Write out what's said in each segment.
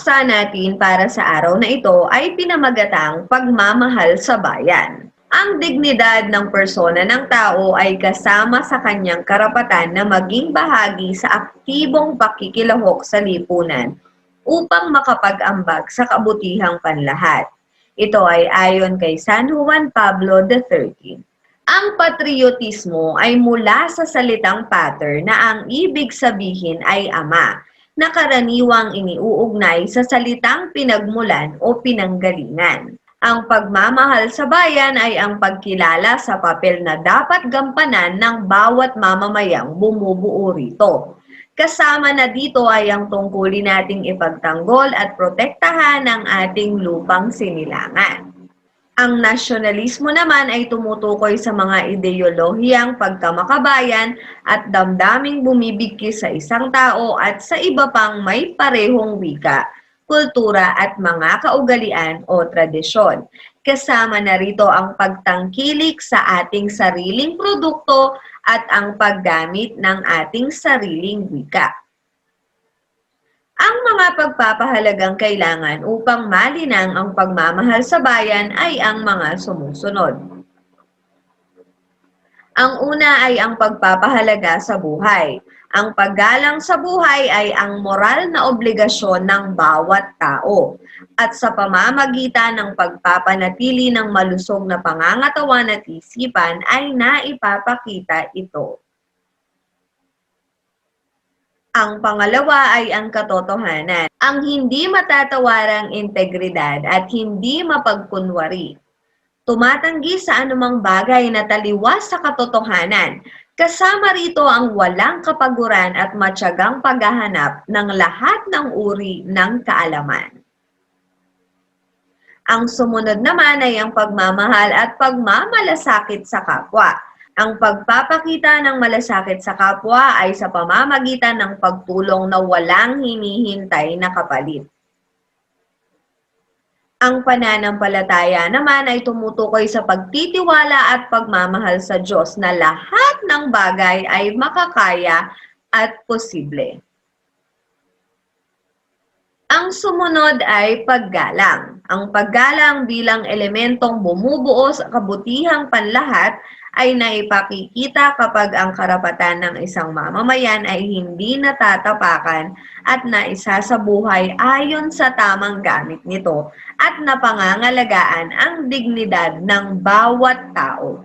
Sa natin para sa araw na ito ay pinamagatang pagmamahal sa bayan. Ang dignidad ng persona ng tao ay kasama sa kanyang karapatan na maging bahagi sa aktibong pakikilahok sa lipunan upang makapag-ambag sa kabutihang panlahat. Ito ay ayon kay San Juan Pablo III. Ang patriotismo ay mula sa salitang pater na ang ibig sabihin ay ama, na karaniwang iniuugnay sa salitang pinagmulan o pinanggalingan. Ang pagmamahal sa bayan ay ang pagkilala sa papel na dapat gampanan ng bawat mamamayang bumubuo rito. Kasama na dito ay ang tungkulin nating ipagtanggol at protektahan ang ating lupang sinilangan. Ang nasyonalismo naman ay tumutukoy sa mga ideolohiyang pagkamakabayan at damdaming bumibigkis sa isang tao at sa iba pang may parehong wika, kultura at mga kaugalian o tradisyon. Kasama na rito ang pagtangkilik sa ating sariling produkto at ang paggamit ng ating sariling wika. Ang mga pagpapahalagang kailangan upang malinang ang pagmamahal sa bayan ay ang mga sumusunod. Ang una ay ang pagpapahalaga sa buhay. Ang paggalang sa buhay ay ang moral na obligasyon ng bawat tao at sa pamamagitan ng pagpapanatili ng malusog na pangangatawan at isipan ay naipapakita ito. Ang pangalawa ay ang katotohanan, ang hindi matatawarang integridad at hindi mapagkunwari. Tumatanggi sa anumang bagay na taliwas sa katotohanan, kasama rito ang walang kapaguran at matyagang paghahanap ng lahat ng uri ng kaalaman. Ang sumunod naman ay ang pagmamahal at pagmamalasakit sa kapwa. Ang pagpapakita ng malasakit sa kapwa ay sa pamamagitan ng pagtulong na walang hinihintay na kapalit. Ang pananampalataya naman ay tumutukoy sa pagtitiwala at pagmamahal sa Diyos na lahat ng bagay ay makakaya at posible. Ang sumunod ay paggalang. Ang paggalang bilang elementong bumubuo sa kabutihang panlahat ay naipakikita kapag ang karapatan ng isang mamamayan ay hindi natatapakan at naisasabuhay ayon sa tamang gamit nito at napangangalagaan ang dignidad ng bawat tao.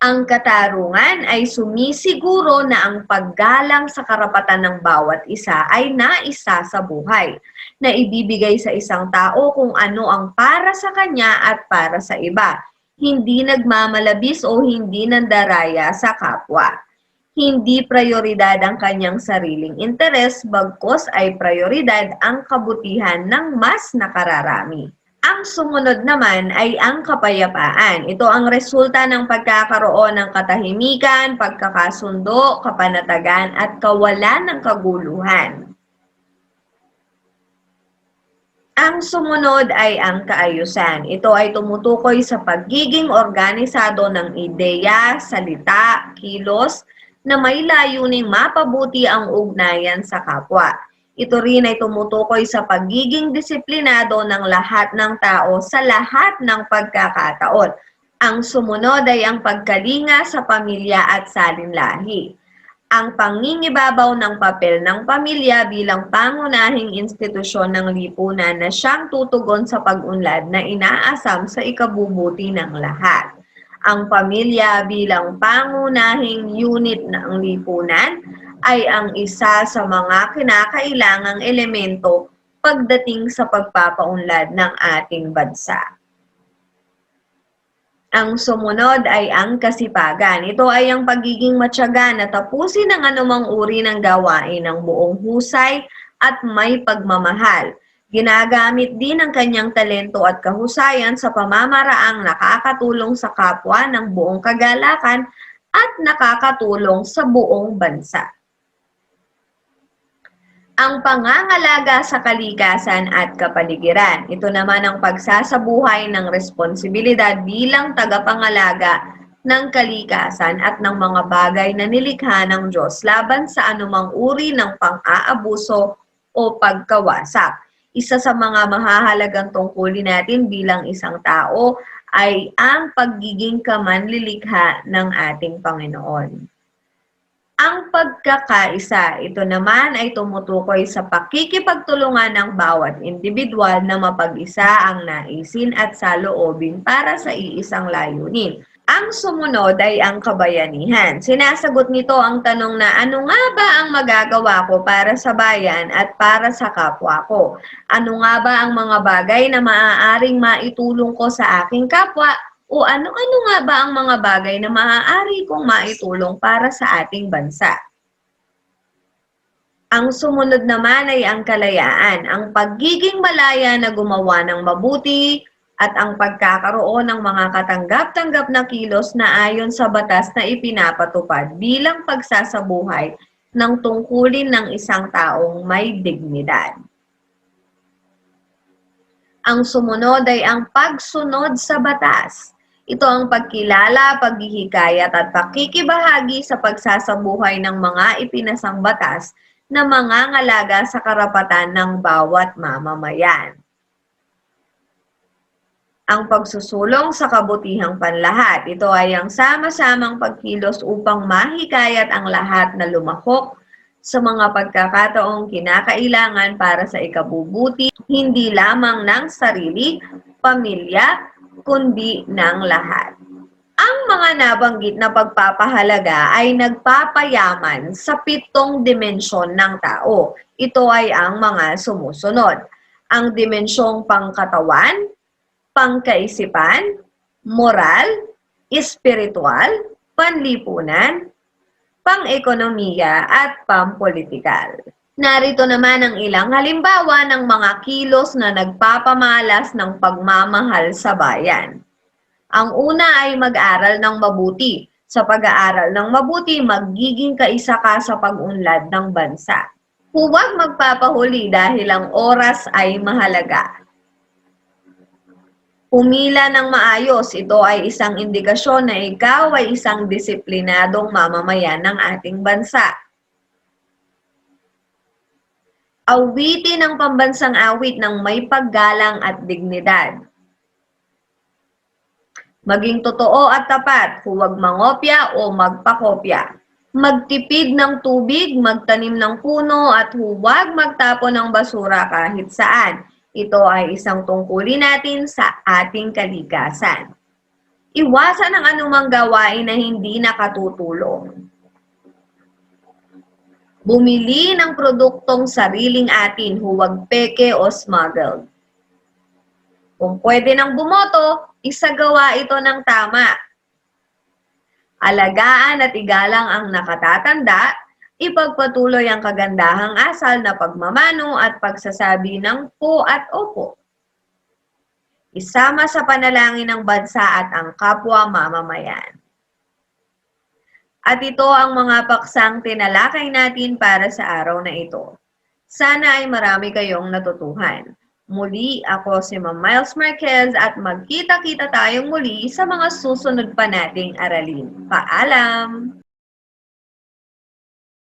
Ang katarungan ay sumisiguro na ang paggalang sa karapatan ng bawat isa ay naisasabuhay, na ibibigay sa isang tao kung ano ang para sa kanya at para sa iba, hindi nagmamalabis o hindi nandaraya sa kapwa. Hindi prioridad ang kanyang sariling interes, bagkus ay prioridad ang kabutihan ng mas nakararami. Ang sumunod naman ay ang kapayapaan. Ito ang resulta ng pagkakaroon ng katahimikan, pagkakasundo, kapanatagan at kawalan ng kaguluhan. Ang sumunod ay ang kaayusan. Ito ay tumutukoy sa pagiging organisado ng ideya, salita, kilos na may layuning mapabuti ang ugnayan sa kapwa. Ito rin ay tumutukoy sa pagiging disiplinado ng lahat ng tao sa lahat ng pagkakataon. Ang sumunod ay ang pagkalinga sa pamilya at salinlahi. Ang pangingibabaw ng papel ng pamilya bilang pangunahing institusyon ng lipunan na siyang tutugon sa pag-unlad na inaasam sa ikabubuti ng lahat. Ang pamilya bilang pangunahing unit ng lipunan ay ang isa sa mga kinakailangang elemento pagdating sa pagpapaunlad ng ating bansa. Ang sumunod ay ang kasipagan. Ito ay ang pagiging matyaga na tapusin ang anumang uri ng gawain ng buong husay at may pagmamahal. Ginagamit din ang kanyang talento at kahusayan sa pamamaraang nakakatulong sa kapwa ng buong kagalakan at nakakatulong sa buong bansa. Ang pangangalaga sa kalikasan at kapaligiran. Ito naman ang pagsasabuhay ng responsibilidad bilang tagapangalaga ng kalikasan at ng mga bagay na nilikha ng Diyos laban sa anumang uri ng pang-aabuso o pagkawasak. Isa sa mga mahahalagang tungkulin natin bilang isang tao ay ang pagiging kamanlilikha ng ating Panginoon. Ang pagkakaisa, ito naman ay tumutukoy sa pakikipagtulungan ng bawat individual na mapag-isa ang naisin at saloobin para sa iisang layunin. Ang sumunod ay ang kabayanihan. Sinasagot nito ang tanong na ano nga ba ang magagawa ko para sa bayan at para sa kapwa ko? Ano nga ba ang mga bagay na maaaring maitulong ko sa aking kapwa? O ano-ano nga ba ang mga bagay na maaari kong maitulong para sa ating bansa? Ang sumunod naman ay ang kalayaan, ang pagiging malaya na gumawa ng mabuti at ang pagkakaroon ng mga katanggap-tanggap na kilos na ayon sa batas na ipinapatupad bilang pagsasabuhay ng tungkulin ng isang taong may dignidad. Ang sumunod ay ang pagsunod sa batas. Ito ang pagkilala, paghihikayat at pakikibahagi sa pagsasabuhay ng mga ipinasang batas na mangangalaga sa karapatan ng bawat mamamayan. Ang pagsusulong sa kabutihang panlahat. Ito ay ang sama-samang pagkilos upang mahikayat ang lahat na lumahok sa mga pagkakataong kinakailangan para sa ikabubuti, hindi lamang ng sarili, pamilya, kundi ng lahat. Ang mga nabanggit na pagpapahalaga ay nagpapayaman sa 7 dimensyon ng tao. Ito ay ang mga sumusunod. Ang dimensyong pangkatawan, pangkaisipan, moral, espiritual, panlipunan, pang-ekonomiya at pampolitikal. Narito naman ang ilang halimbawa ng mga kilos na nagpapamalas ng pagmamahal sa bayan. Ang una ay mag-aral ng mabuti. Sa pag-aaral ng mabuti, magiging kaisa ka sa pag-unlad ng bansa. Huwag magpapahuli dahil ang oras ay mahalaga. Pumila ng maayos, ito ay isang indikasyon na ikaw ay isang disiplinadong mamamayan ng ating bansa. Awitin ang pambansang awit ng may paggalang at dignidad. Maging totoo at tapat, huwag mangopya o magpakopya. Magtipid ng tubig, magtanim ng puno at huwag magtapon ng basura kahit saan. Ito ay isang tungkulin natin sa ating kalikasan. Iwasan ang anumang gawain na hindi nakatutulong. Bumili ng produktong sariling atin, huwag peke o smuggled. Kung pwede nang bumoto, isagawa ito ng tama. Alagaan at igalang ang nakatatanda, ipagpatuloy ang kagandahang asal na pagmamano at pagsasabi ng po at opo. Isama sa panalangin ang bansa at ang kapwa mamamayan. At ito ang mga paksang tinalakay natin para sa araw na ito. Sana ay marami kayong natutuhan. Muli, ako si Ma'am Miles Marquez at magkita-kita tayong muli sa mga susunod pa nating aralin. Paalam!